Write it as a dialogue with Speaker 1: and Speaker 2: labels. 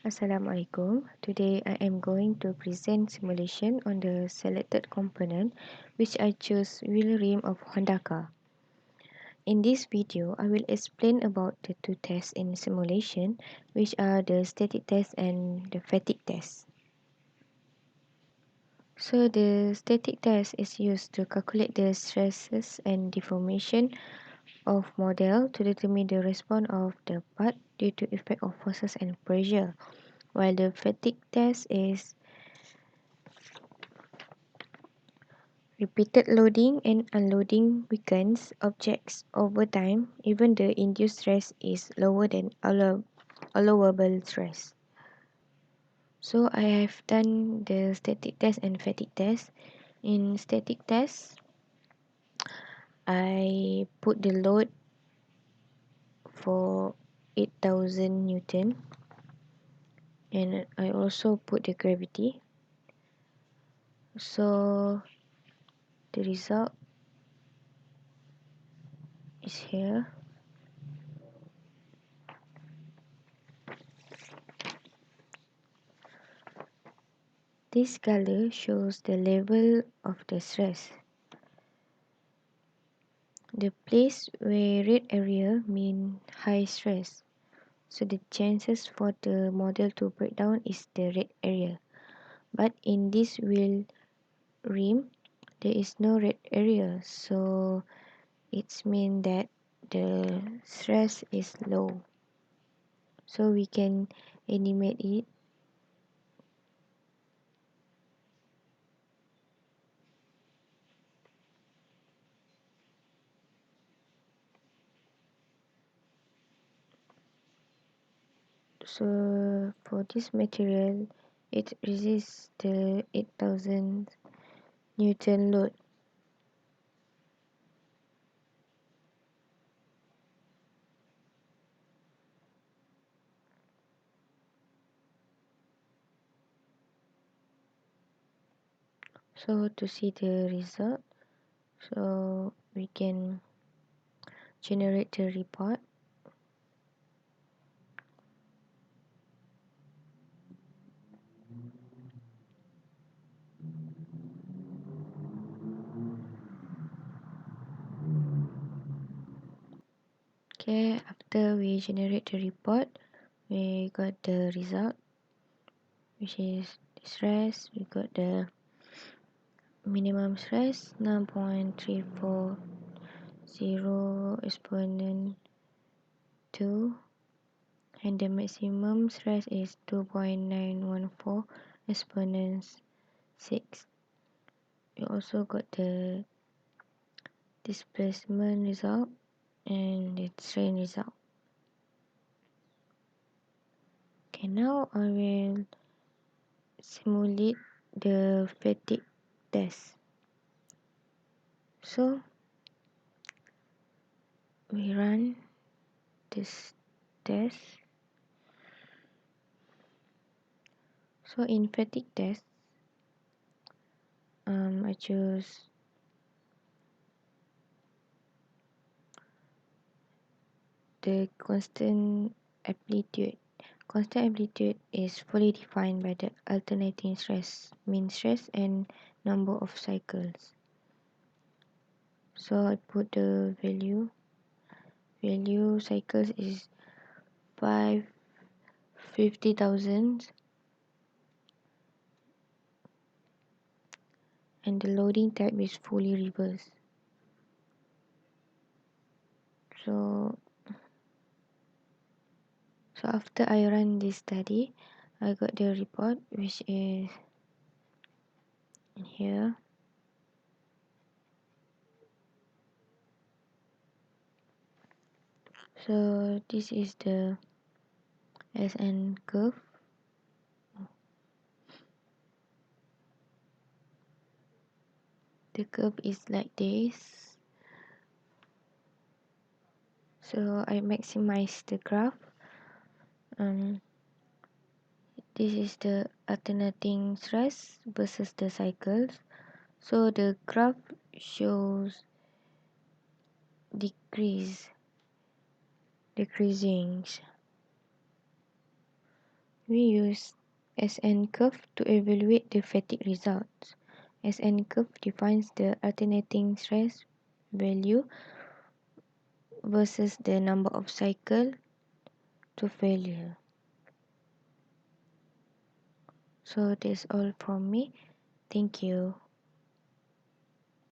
Speaker 1: Assalamualaikum. Today I am going to present simulation on the selected component which I choose wheel rim of Honda car. In this video, I will explain about the two tests in simulation, which are the static test and the fatigue test. So the static test is used to calculate the stresses and deformation of model to determine the response of the part due to effect of forces and pressure, while the fatigue test is repeated loading and unloading weakens objects over time, even the induced stress is lower than allowable stress. So I have done the static test and fatigue test. In static test, I put the load for 8000 Newton and I also put the gravity. So the result is here. This color shows the level of the stress. The place where red area mean high stress, so the chances for the model to break down is the red area. But in this wheel rim, there is no red area, so it's mean that the stress is low. So we can animate it. So for this material, it resists the 8000 Newton load. So to see the result, so we can generate the report. Okay, after we generate the report, we got the result, which is the stress. We got the minimum stress 9.340 exponent 2, and the maximum stress is 2.914 exponent 6. We also got the displacement result and the strain result. Okay, now I will simulate the fatigue test. So we run this test. So in fatigue test, I choose the constant amplitude. Constant amplitude is fully defined by the alternating stress, mean stress, and number of cycles. So I put the value. Value cycles is 50,000, and the loading type is fully reverse. So after I run this study, I got the report, which is in here. So this is the SN curve. The curve is like this. So I maximize the graph. This is the alternating stress versus the cycles. So the graph shows decreasing. We use SN curve to evaluate the fatigue results. SN curve defines the alternating stress value versus the number of cycle to failure. So that's all from me. Thank you.